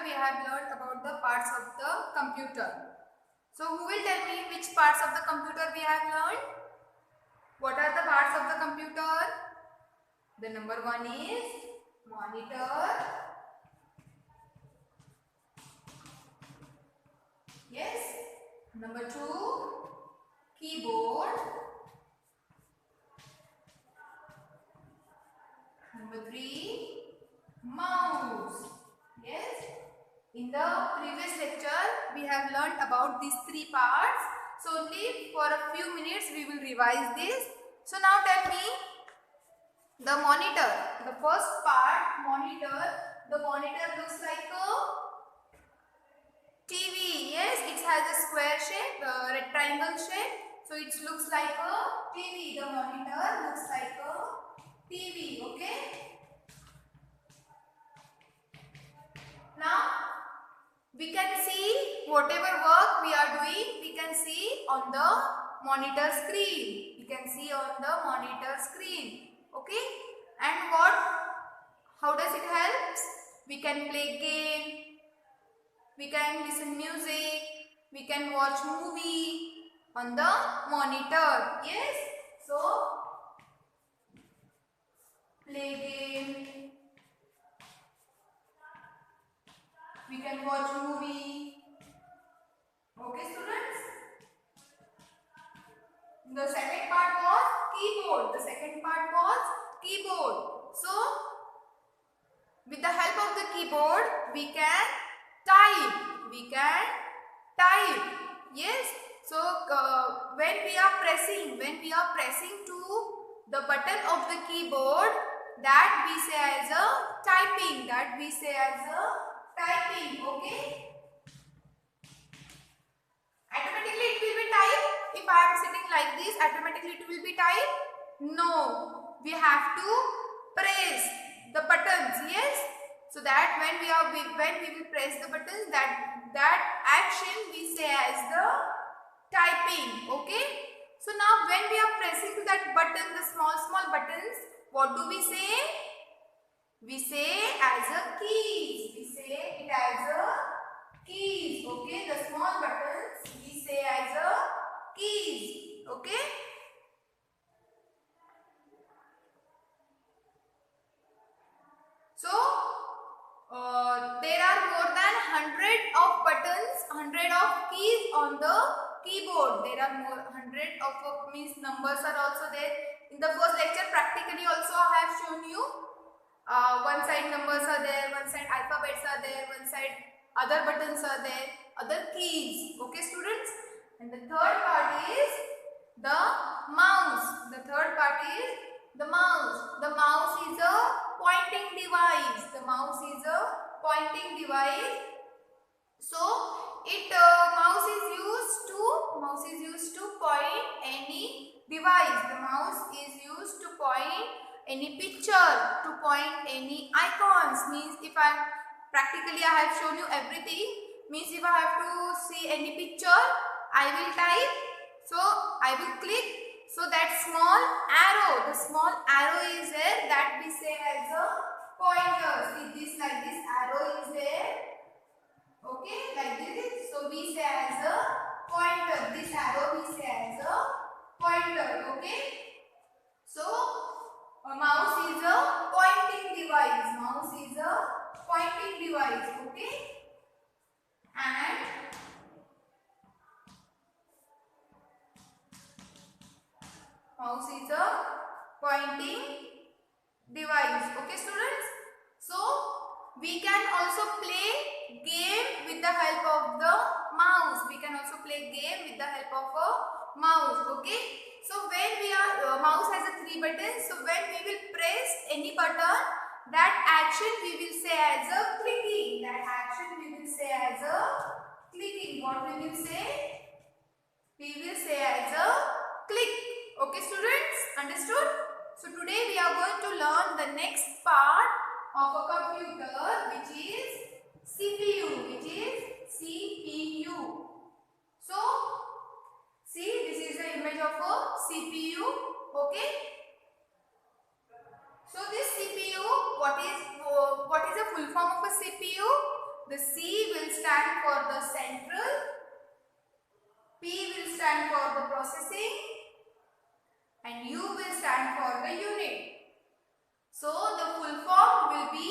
we have learned about the parts of the computer. So who will tell me which parts of the computer we have learned? What are the parts of the computer? The number one is monitor. Yes. Number two, keyboard. Number three, mouse. Yes. In the previous lecture, we have learnt about these three parts. So only for a few minutes we will revise this. So now tell me the monitor. The first part, monitor. The monitor looks like a TV. Yes, it has a square shape, rectangle shape. So it looks like a TV. The monitor looks like a TV. Okay. Now we can see whatever work we are doing, we can see on the monitor screen. We can see on the monitor screen. Okay. And how does it help? We can play game. We can listen music. We can watch movie on the monitor. Yes. So play game. We can watch movie. Okay, students. The second part was keyboard. The second part was keyboard. So, with the help of the keyboard, we can type. We can type. Yes. So, when we are pressing to the button of the keyboard, that we say as a typing. That we say as a typing. Okay. Automatically it will be typed. If I am sitting like this, automatically it will be typed. No, we have to press the buttons. Yes. So that when we will press the buttons, that action we say as the typing. Okay. So now when we are pressing to that button, the small buttons, what do we say? We say as a keys. We say it as a keys. Okay. The small buttons we say as a keys. Okay. So there are more than 100 of buttons, 100 of keys on the keyboard. There are more 100 of means numbers are also there. In the first lecture practically also I have shown you. One side numbers are there, one side alphabets are there, one side other buttons are there, other keys. Okay, students? And the third part is the mouse. The third part is the mouse. The mouse is a pointing device. The mouse is a pointing device. So, mouse is used to point any device. The mouse is used to point any picture, to point any icons. Means if I have shown you everything. Means if I have to see any picture, I will type. So I will click. So that small arrow, the small arrow is there, that we say as a pointer. See this, like this arrow is there. Okay, like this. So we say as a pointer. This arrow we say as a pointer. Okay. So a mouse is a pointing device. Mouse is a pointing device. Okay. And mouse is a pointing device. Okay, students. So we can also play game with the help of the mouse. We can also play game with the help of a mouse. Okay. So when we are mouse has a 3 buttons. So when we will press any button, that action we will say as a clicking. That action we will say as a clicking. What we will say? We will say as a click. Okay, students, understood? So today we are going to learn the next part of a computer, which is CPU. Which is CPU. So see, this is the image of a CPU. Okay. So this CPU, what is the full form of a CPU? the C will stand for the central, P will stand for the processing, and U will stand for the unit. So the full form will be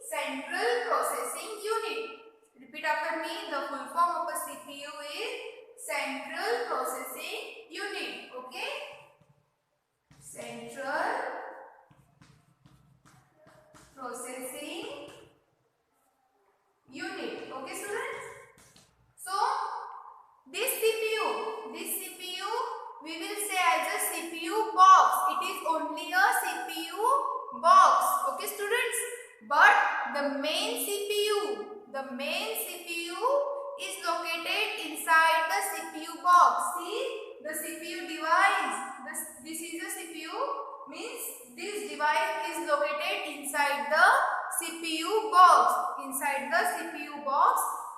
Central Processing Unit. Repeat after me. The full form of a CPU is Central Processing Unit. Okay? Central Processing Unit. Okay, students? So this CPU we will say as a CPU box. It is only a CPU box. Okay, students? But the main CPU is located inside the CPU box. See, the CPU device. This is the CPU, means this device is located inside the CPU box.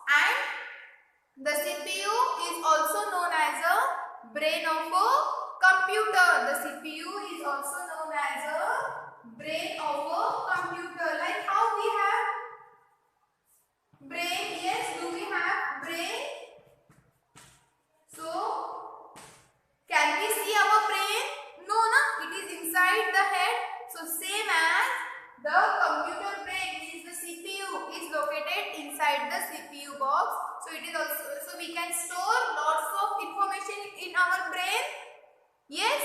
And the CPU is also known as a brain of a computer. The CPU is also known as a brain of a computer. Like how we have brain. Yes, do we have brain? So, can we see our brain? No, it is inside the head. So, same as the computer brain means the CPU is located inside the CPU box. So it is also, so we can store lots of information in our brain. Yes,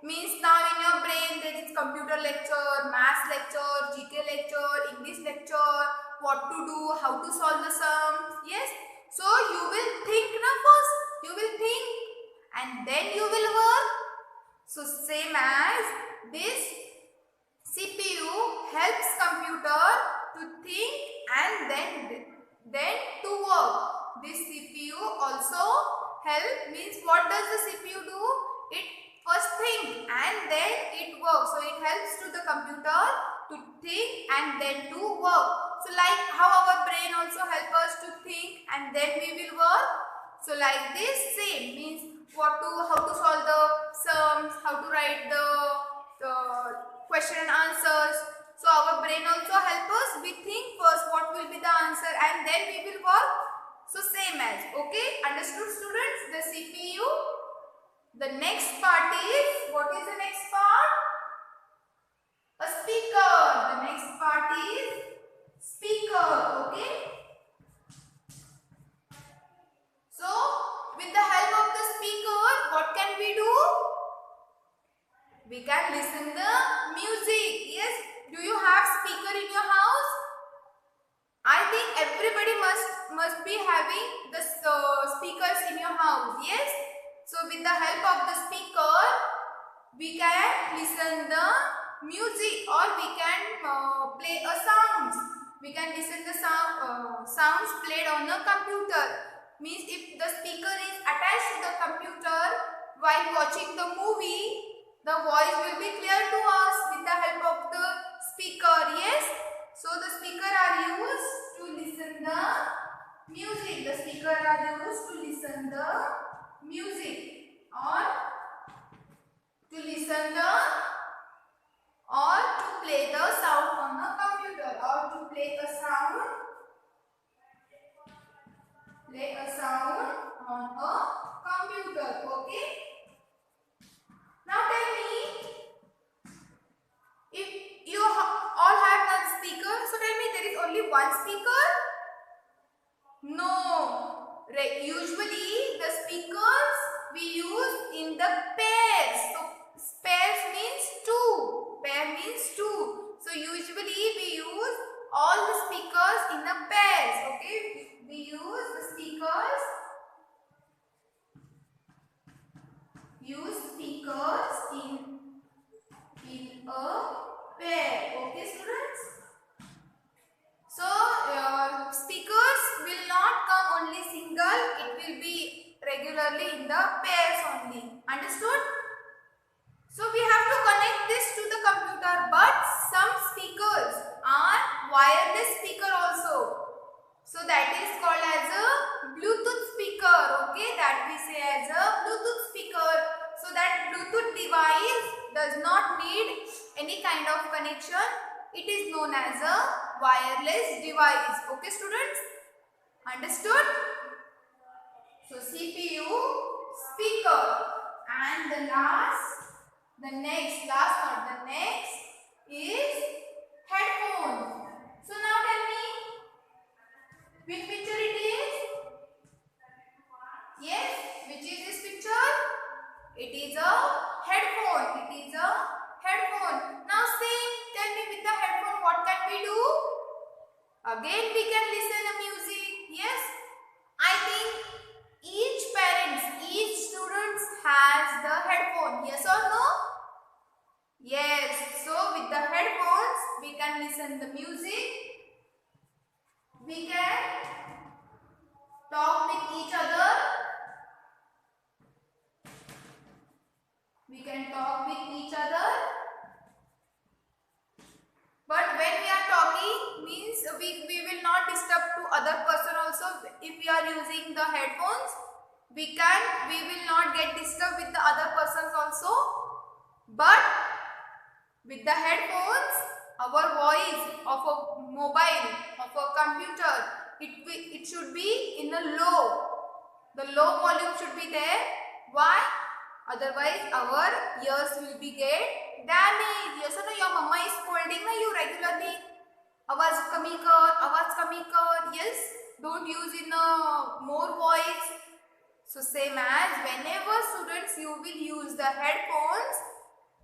means now in your brain there is computer lecture, maths lecture, GK lecture, English lecture, what to do, how to solve the sums. Yes, so you will think first, you will think and then you will work. So same as this CPU helps computer to think and then to work. This CPU also help, means what does the CPU do? It first think and then it works. So it helps to the computer to think and then to work. So like how our brain also help us to think and then we will work. So like this same, means how to solve the sums, how to write the question and answers. So our brain also help us. We think first what will be the answer and then we will work. So same as, okay, understood students? The CPU. The next part is, what is the next part? A speaker. The next part is speaker, okay. So with the help of the speaker, what can we do? We can listen the music. Yes, do you have speaker in your house? I think everybody must be having the speakers in your house. Yes. So with the help of the speaker, we can listen the music or we can play a sounds. We can listen the sounds played on the computer. Means if the speaker is attached to the computer while watching the movie, the voice will be clear to us with the help of the speaker. Yes. So the speaker are used to listen the music. The speaker are used to listen the music or to listen the or to play the sound on the computer or to play a sound on a computer. Okay. Now tell me, if you all have one speaker, so tell me there is only one speaker? No. Usually the speakers we use in the pairs. So pairs means two. Pair means two. So usually we use all the speakers in the pairs. Okay. We use the speakers. Use speakers in a pair. Okay, students. So speakers will not come only single. It will be regularly in the pairs only. Understood? So we have to connect this to the computer. But some speakers are wireless speaker also. So that is called as a Bluetooth speaker. Okay, that we say as a Bluetooth speaker. So that Bluetooth device does not need any kind of connection. It is known as a wireless device. Okay, students. Understood? So CPU, speaker, and the next is headphone. So now tell me which picture it is? Yes, which is this picture? It is a headphone. It is a headphone. Now same, tell me with the headphone what can we do? Again we can listen to music. Yes, I think each student has the headphone. Yes or no? Yes. So with the headphones we can listen the music. We can talk with each other. We can talk with each other. But when we are talking means we will not disturb to other person also. If we are using the headphones, we will not get disturbed with the other persons also. But with the headphones, our voice of a mobile, of a computer, it should be in a low. The low volume should be there. Why? Otherwise our ears will be get damaged. Yes or no? Your mama is scolding na you regularly. आवाज कमी कर. Yes, don't use in a more voice. So same as whenever students you will use the headphones,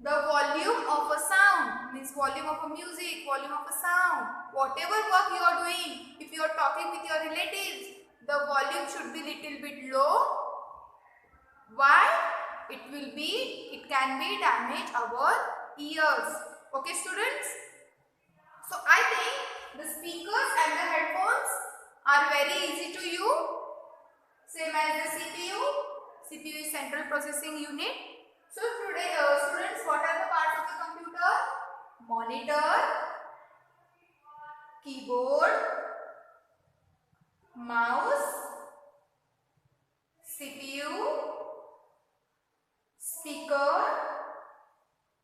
the volume of a sound means volume of a music, volume of a sound, whatever work you are doing, if you are talking with your relatives, the volume should be little bit low. Why? It can be damage our ears. Okay students? So I think the speakers and the headphones are very easy to use. Same as the CPU. CPU is central processing unit. So today students, what are the parts of the computer? Monitor, keyboard, mouse, CPU, speaker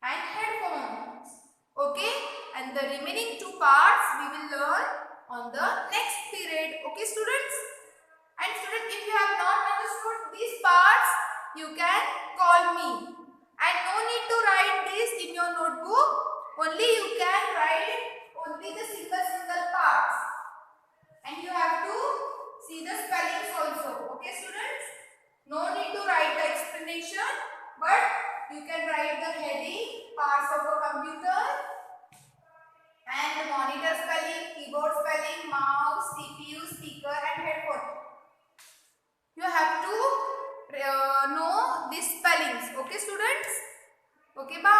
and headphones. Okay, and the remaining two parts we will learn on the next period. Okay students? And students, if you have not understood these parts, you can call me. And no need to write this in your notebook. Only you can write only the single parts. And you have to see the spellings also. Okay students? No need to write the explanation, but you can write the heading, parts of a computer, and the monitor spelling, keyboard spelling, mouse, CPU, speaker and headphone. You have to know these spellings. Okay students? Okay, bye.